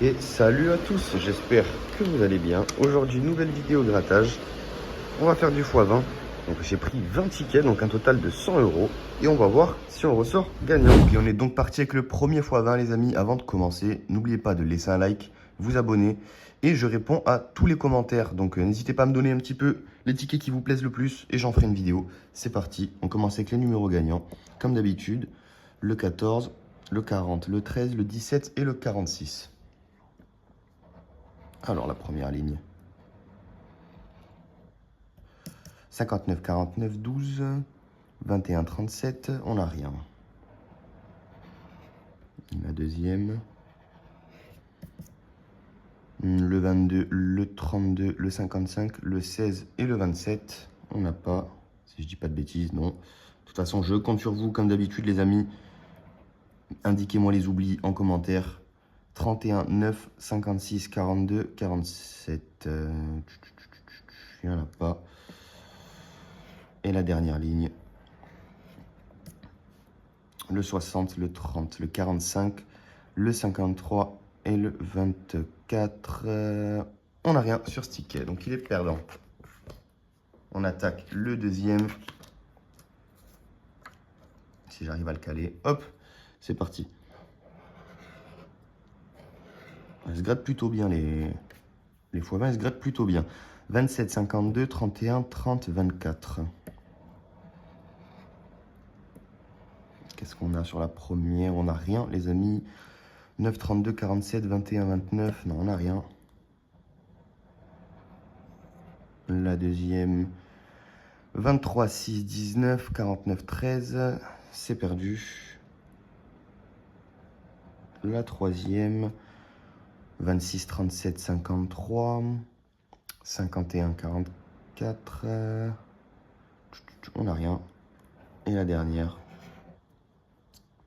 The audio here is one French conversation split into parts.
Et salut à tous, j'espère que vous allez bien. Aujourd'hui, nouvelle vidéo grattage. On va faire du x20. Donc j'ai pris 20 tickets, donc un total de 100 euros. Et on va voir si on ressort gagnant. Et on est donc parti avec le premier x20 les amis. Avant de commencer, n'oubliez pas de laisser un like, vous abonner. Et je réponds à tous les commentaires. Donc n'hésitez pas à me donner un petit peu les tickets qui vous plaisent le plus. Et j'en ferai une vidéo. C'est parti, on commence avec les numéros gagnants. Comme d'habitude, le 14, le 40, le 13, le 17 et le 46. Alors, la première ligne. 59, 49, 12, 21, 37, on n'a rien. La deuxième. Le 22, le 32, le 55, le 16 et le 27, on n'a pas. Si je dis pas de bêtises, non. De toute façon, je compte sur vous, comme d'habitude, les amis. Indiquez-moi les oublis en commentaire. 31, 9, 56, 42, 47. Il n'y en a pas. Et la dernière ligne. Le 60, le 30, le 45, le 53 et le 24. On n'a rien sur ce ticket, donc il est perdant. On attaque le deuxième. Si j'arrive à le caler, hop, c'est parti. Elles se grattent plutôt bien, les x20, elles se grattent plutôt bien. 27, 52, 31, 30, 24. Qu'est-ce qu'on a sur la première? On n'a rien, les amis. 9, 32, 47, 21, 29. Non, on n'a rien. La deuxième, 23, 6, 19, 49, 13. C'est perdu. La troisième, 26, 37, 53. 51, 44. On n'a rien. Et la dernière.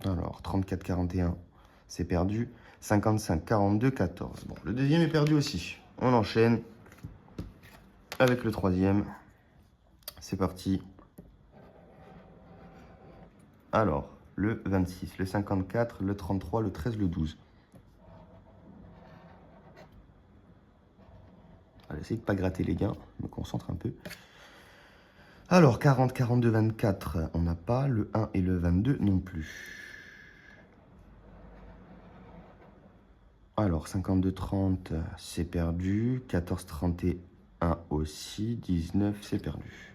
Alors, 34, 41, c'est perdu. 55, 42, 14. Bon, le deuxième est perdu aussi. On enchaîne avec le troisième. C'est parti. Alors, le 26, le 54, le 33, le 13, le 12. Allez, essayez de ne pas gratter les gains. Je me concentre un peu. Alors, 40, 42, 24, on n'a pas. Le 1 et le 22 non plus. Alors, 52, 30, c'est perdu. 14, 31 aussi. 19, c'est perdu.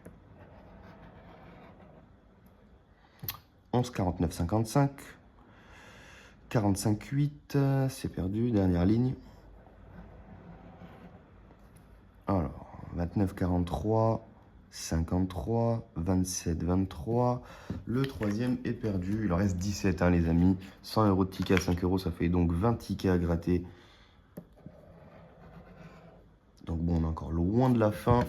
11, 49, 55. 45, 8, c'est perdu. Dernière ligne. Alors, 29, 43, 53, 27, 23. Le troisième est perdu. Il en reste 17, hein, les amis. 100 euros de ticket à 5 euros, ça fait donc 20 tickets à gratter. Donc bon, on est encore loin de la fin.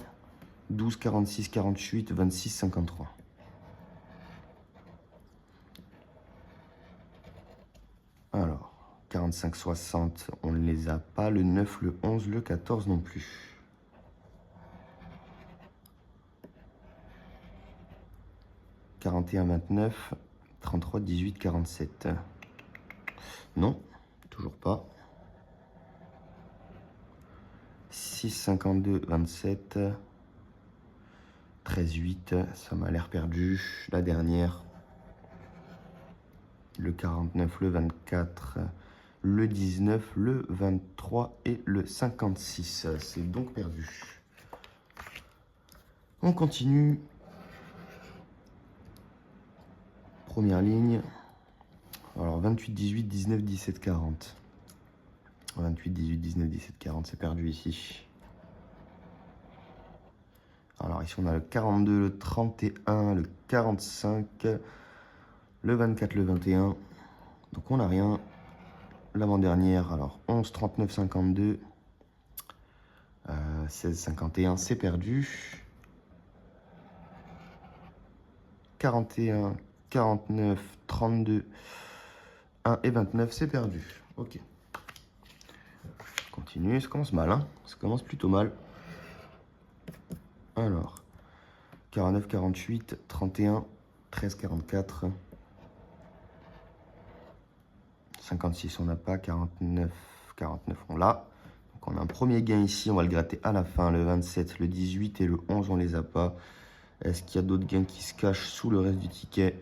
12, 46, 48, 26, 53. Alors, 45, 60, on ne les a pas. Le 9, le 11, le 14 non plus. 41, 29, 33, 18, 47. Non, toujours pas. 6, 52, 27. 13, 8, ça m'a l'air perdu. La dernière. Le 49, le 24, le 19, le 23 et le 56. C'est donc perdu. On continue. Première ligne. Alors 28, 18, 19, 17, 40. 28, 18, 19, 17, 40, c'est perdu ici. Alors ici on a le 42, le 31, le 45, le 24, le 21. Donc on n'a rien. L'avant-dernière, alors 11, 39, 52, 16, 51, c'est perdu. 41, 49, 32, 1 et 29, c'est perdu. Ok. Continue, ça commence mal, hein. Ça commence plutôt mal. Alors, 49, 48, 31, 13, 44. 56, on n'a pas. 49, 49, on l'a. Donc on a un premier gain ici, on va le gratter à la fin. Le 27, le 18 et le 11, on les a pas. Est-ce qu'il y a d'autres gains qui se cachent sous le reste du ticket?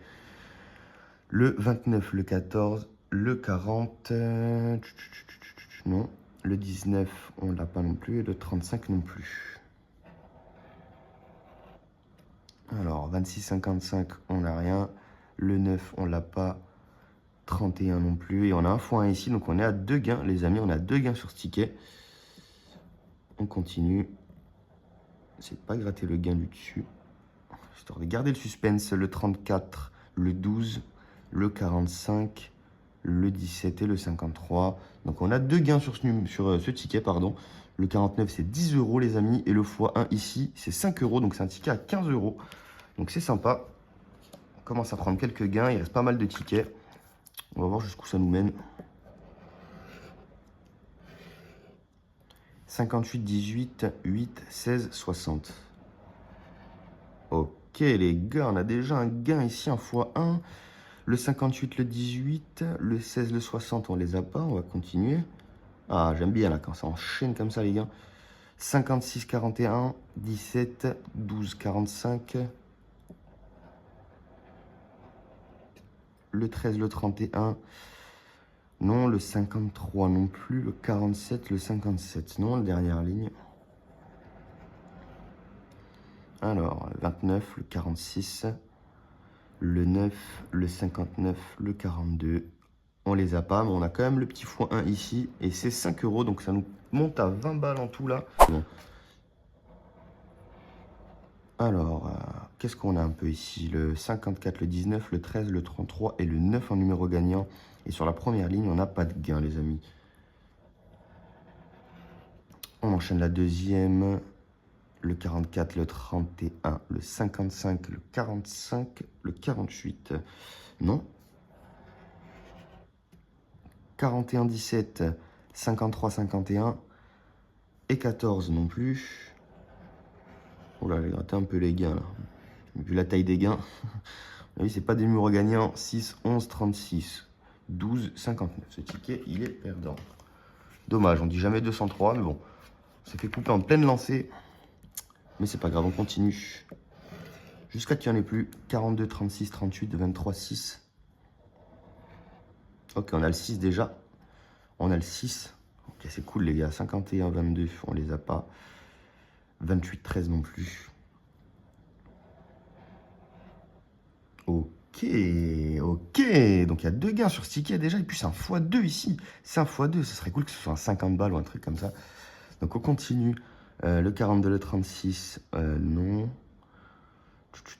Le 29, le 14, le 40, non. Le 19, on l'a pas non plus. Et le 35 non plus. Alors, 26, 55, on n'a rien. Le 9, on l'a pas. 31 non plus. Et on a un x1 ici. Donc, on est à 2 gains, les amis. On a 2 gains sur ce ticket. On continue. C'est pas gratter le gain du dessus. Histoire de garder le suspense. Le 34, le 12, le 45, le 17 et le 53. Donc, on a 2 gains sur ce ticket, pardon. Le 49, c'est 10 euros, les amis. Et le x1 ici, c'est 5 euros. Donc, c'est un ticket à 15 euros. Donc, c'est sympa. On commence à prendre quelques gains. Il reste pas mal de tickets. On va voir jusqu'où ça nous mène. 58, 18, 8, 16, 60. Ok, les gars, on a déjà un gain ici, un x1. Le 58, le 18, le 16, le 60, on les a pas. On va continuer. Ah, j'aime bien là quand ça enchaîne comme ça, les gars. 56, 41, 17, 12, 45. Le 13, le 31. Non, le 53 non plus. Le 47, le 57. Non, la dernière ligne. Alors, le 29, le 46, le 9, le 59, le 42. On les a pas, mais on a quand même le petit x1 ici. Et c'est 5 euros, donc ça nous monte à 20 balles en tout là. Bon. Alors, qu'est-ce qu'on a un peu ici? Le 54, le 19, le 13, le 33 et le 9 en numéro gagnant. Et sur la première ligne, on n'a pas de gain, les amis. On enchaîne la deuxième. Le 44, le 31, le 55, le 45, le 48. Non. 41, 17, 53, 51 et 14 non plus. Oh là, j'ai gratté un peu les gains là. Vu la taille des gains. Oui, c'est pas des numéros gagnants. 6, 11, 36, 12, 59. Ce ticket, il est perdant. Dommage, on dit jamais 203, mais bon. On s'est fait couper en pleine lancée. Mais c'est pas grave, on continue. Jusqu'à qu'il n'y en ait plus. 42, 36, 38, 23, 6. Ok, on a le 6 déjà. On a le 6. Ok, c'est cool les gars. 51, 22, on les a pas. 28, 13 non plus. Ok, ok. Donc il y a 2 gains sur ce ticket déjà. Et puis c'est un x2 ici. C'est un x2. Ce serait cool que ce soit un 50 balles ou un truc comme ça. Donc on continue. Le 42, le 36, non.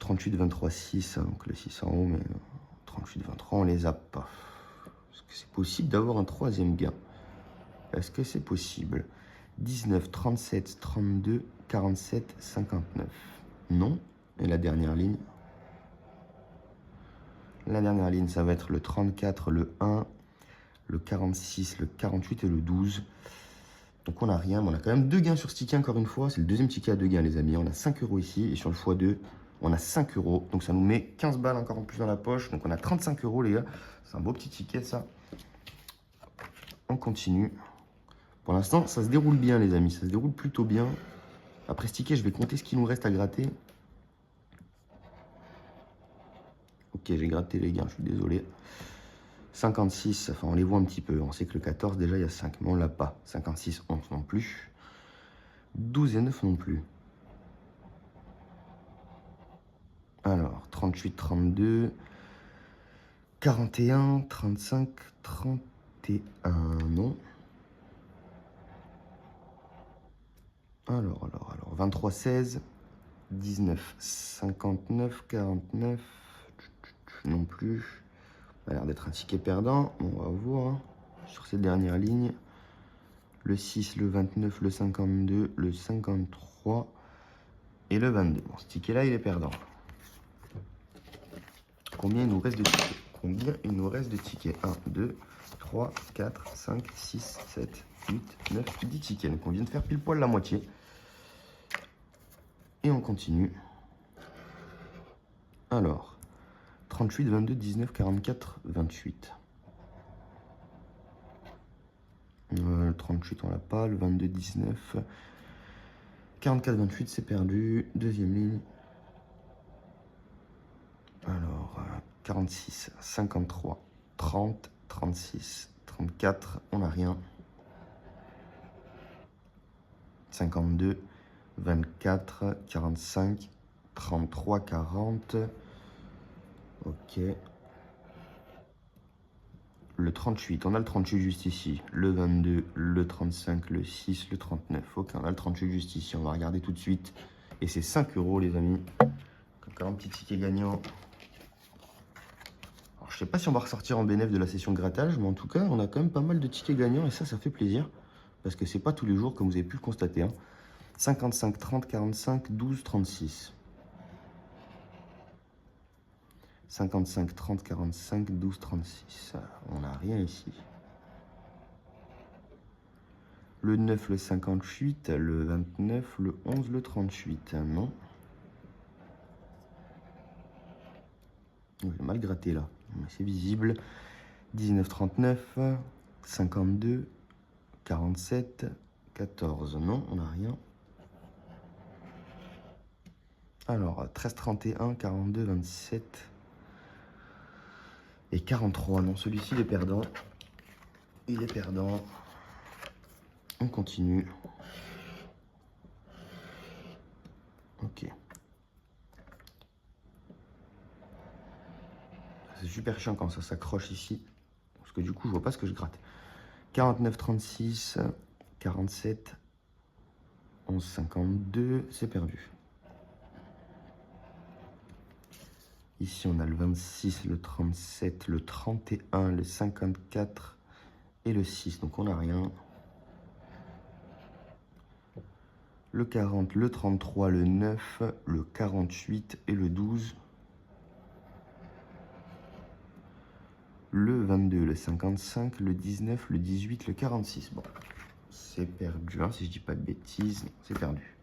38, 23, 6. Donc le 6 en haut, mais 38, 23, on les a pas. Est-ce que c'est possible d'avoir un troisième gain? Est-ce que c'est possible? 19, 37, 32, 47, 59. Non. Et la dernière ligne? La dernière ligne, ça va être le 34, le 1, le 46, le 48 et le 12. Donc on n'a rien, mais on a quand même 2 gains sur ce ticket encore une fois. C'est le deuxième ticket à 2 gains, les amis. On a 5 euros ici et sur le x2, on a 5 euros. Donc ça nous met 15 balles encore en plus dans la poche. Donc on a 35 euros, les gars. C'est un beau petit ticket, ça. On continue. Pour l'instant, ça se déroule bien, les amis. Ça se déroule plutôt bien. Après ce ticket, je vais compter ce qu'il nous reste à gratter. Ok, j'ai gratté les gains, je suis désolé. 56, enfin on les voit un petit peu. On sait que le 14, déjà, il y a 5, mais on l'a pas. 56, 11 non plus. 12 et 9 non plus. Alors, 38, 32, 41, 35, 31, non. Alors, 23, 16, 19, 59, 49, non plus. Ça a l'air d'être un ticket perdant, on va voir. Sur cette dernière ligne, le 6, le 29, le 52, le 53 et le 22. Bon, ce ticket-là, il est perdant. Combien il nous reste de tickets? Combien il nous reste de tickets? 1, 2, 3, 4, 5, 6, 7, 8, 9, 10 tickets. Donc on vient de faire pile poil la moitié. Et on continue. Alors, 38, 22, 19, 44, 28. le 38, on l'a pas. Le 22, 19. 44, 28, c'est perdu. Deuxième ligne. Alors, 46, 53, 30, 36, 34, on n'a rien. 52, 24, 45, 33, 40. Ok. Le 38, on a le 38 juste ici. Le 22, le 35, le 6, le 39. Ok, on a le 38 juste ici. On va regarder tout de suite. Et c'est 5 euros, les amis. Encore un petit ticket gagnant. Alors, je sais pas si on va ressortir en bénéfice de la session grattage, mais en tout cas, on a quand même pas mal de tickets gagnants. Et ça fait plaisir. Parce que c'est pas tous les jours, comme vous avez pu le constater. Hein. 55, 30, 45, 12, 36. 55, 30, 45, 12, 36. On n'a rien ici. Le 9, le 58, le 29, le 11, le 38. Non. J'ai mal gratté là. C'est visible. 19, 39, 52, 47, 14. Non, on n'a rien. Alors, 13, 31, 42, 27 et 43. Non, celui-ci, il est perdant. Il est perdant. On continue. Ok. C'est super chiant quand ça s'accroche ici. Parce que du coup, je vois pas ce que je gratte. 49, 36, 47, 11, 52. C'est perdu. Ici, on a le 26, le 37, le 31, le 54 et le 6. Donc, on n'a rien. Le 40, le 33, le 9, le 48 et le 12. Le 22, le 55, le 19, le 18, le 46. Bon, c'est perdu. Hein, si je dis pas de bêtises, c'est perdu.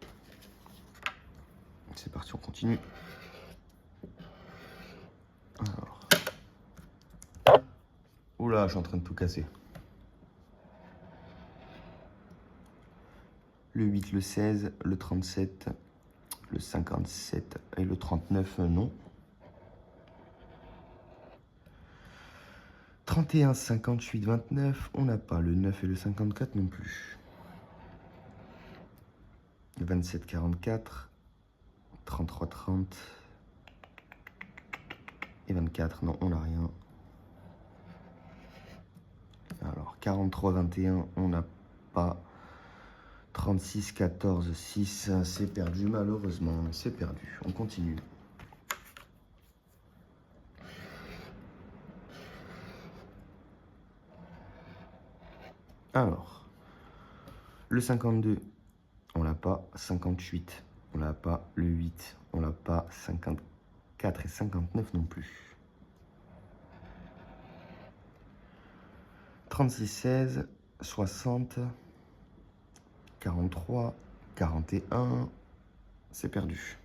C'est parti, on continue. Alors. Oula, je suis en train de tout casser. Le 8, le 16, le 37, le 57 et le 39, non. 31, 58, 29, on n'a pas. Le 9 et le 54 non plus. Le 27, 44, 33, 30 et 24, non, on n'a rien. Alors, 43, 21, on n'a pas. 36, 14, 6, c'est perdu malheureusement, c'est perdu. On continue. Alors, le 52, on l'a pas. 58, on l'a pas. Le 8, on l'a pas. 54 et 59 non plus. 36, 16, 60, 43, 41, c'est perdu.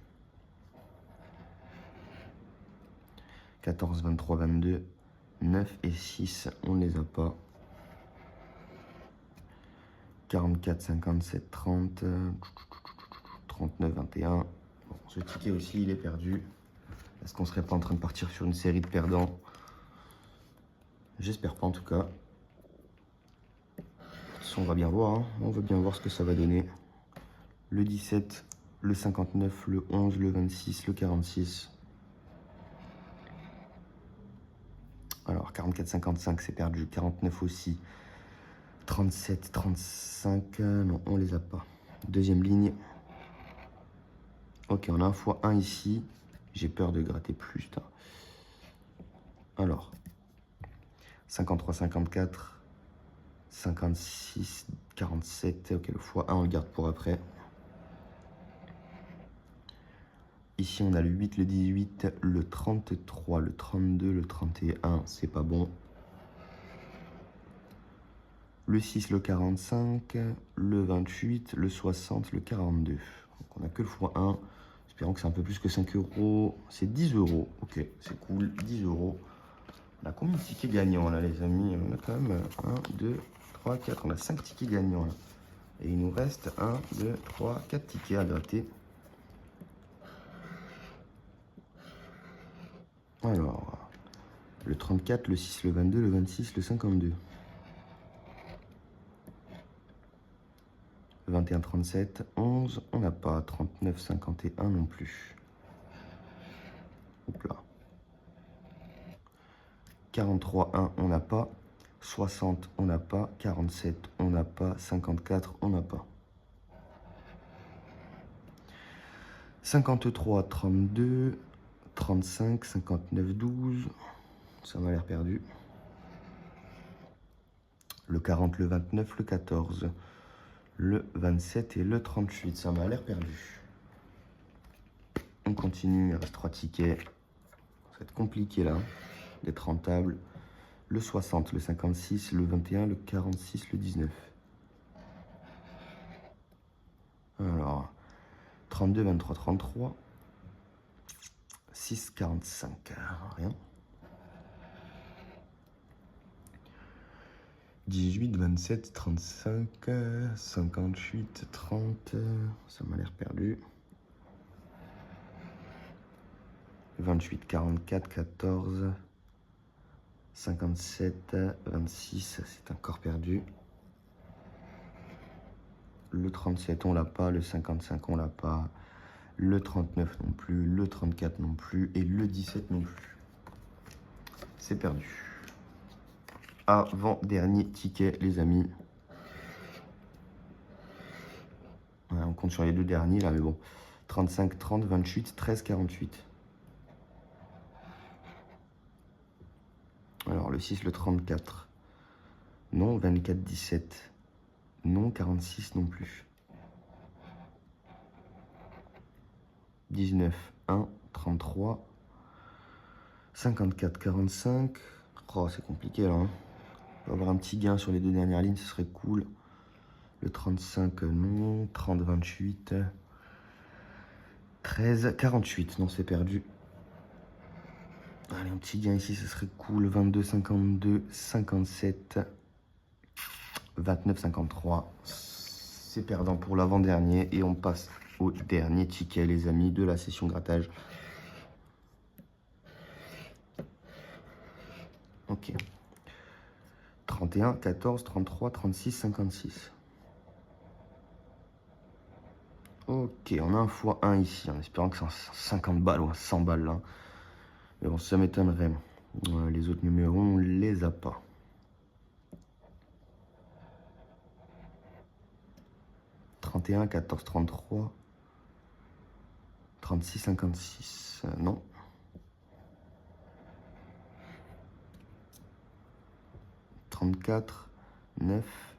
14, 23, 22, 9 et 6, on ne les a pas. 44, 57, 30, 39, 21. Bon, ce ticket aussi, il est perdu. Est-ce qu'on serait pas en train de partir sur une série de perdants? J'espère pas en tout cas. On va bien voir, hein. On va bien voir ce que ça va donner. Le 17, le 59, le 11, le 26, le 46. Alors, 44, 55, c'est perdu. 49 aussi. 37, 35, non, on les a pas. Deuxième ligne. Ok, on a un x1 ici. J'ai peur de gratter plus. Putain. Alors, 53, 54, 56, 47. Ok, le x1, on le garde pour après. Ici, on a le 8, le 18, le 33, le 32, le 31. C'est pas bon. Le 6, le 45, le 28, le 60, le 42. Donc, on n'a que le x1. Espérons que c'est un peu plus que 5 euros. C'est 10 euros. Ok, c'est cool. 10 euros. On a combien de tickets gagnants là, les amis? On a quand même 1, 2, 3, 4. On a 5 tickets gagnants là. Et il nous reste 1, 2, 3, 4 tickets à gratter. Alors, le 34, le 6, le 22, le 26, le 52. 21, 37, 11, on n'a pas. 39, 51 non plus. Hop là. 43, 1, on n'a pas. 60, on n'a pas. 47, on n'a pas. 54, on n'a pas. 53, 32, 35, 59, 12. Ça m'a l'air perdu. Le 40, le 29, le 14, le 27 et le 38. Ça m'a l'air perdu. On continue, il reste 3 tickets. Ça va être compliqué là, d'être rentable. Le 60, le 56, le 21, le 46, le 19. Alors, 32, 23, 33. 6, 45. Rien. 18, 27, 35, 58, 30. Ça m'a l'air perdu. 28, 44, 14. 57, 26, c'est encore perdu. Le 37, on l'a pas. Le 55, on l'a pas. Le 39 non plus. Le 34 non plus. Et le 17 non plus. C'est perdu. Avant-dernier ticket, les amis. Ouais, on compte sur les 2 derniers là, mais bon. 35, 30, 28, 13, 48. Alors, le 6, le 34. Non, 24, 17. Non, 46 non plus. 19, 1, 33. 54, 45. Oh, c'est compliqué là. Hein. On va avoir un petit gain sur les 2 dernières lignes, ce serait cool. Le 35, non. 30, 28. 13, 48. Non, c'est perdu. Allez, un petit gain ici, ce serait cool. 22, 52, 57, 29, 53. C'est perdant pour l'avant-dernier. Et on passe au dernier ticket, les amis, de la session grattage. Ok. 31, 14, 33, 36, 56. Ok, on a un x1 ici, en espérant que c'est 50 balles ou 100 balles là. Mais bon, ça m'étonnerait. Les autres numéros, on les a pas. « 31, 14, 33, 36, 56. Non. 34, 9,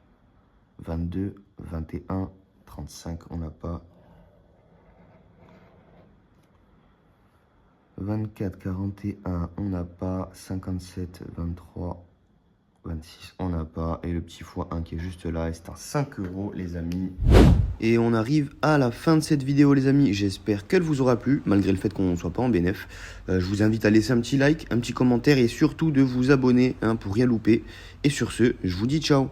22, 21, 35, on n'a pas. 24, 41, on n'a pas. 57, 23, 26, on n'a pas. Et le petit x1 qui est juste là, c'est un 5 € les amis. Et on arrive à la fin de cette vidéo les amis. J'espère qu'elle vous aura plu, malgré le fait qu'on ne soit pas en bénéf. Je vous invite à laisser un petit like, un petit commentaire et surtout de vous abonner pour rien louper. Et sur ce, je vous dis ciao.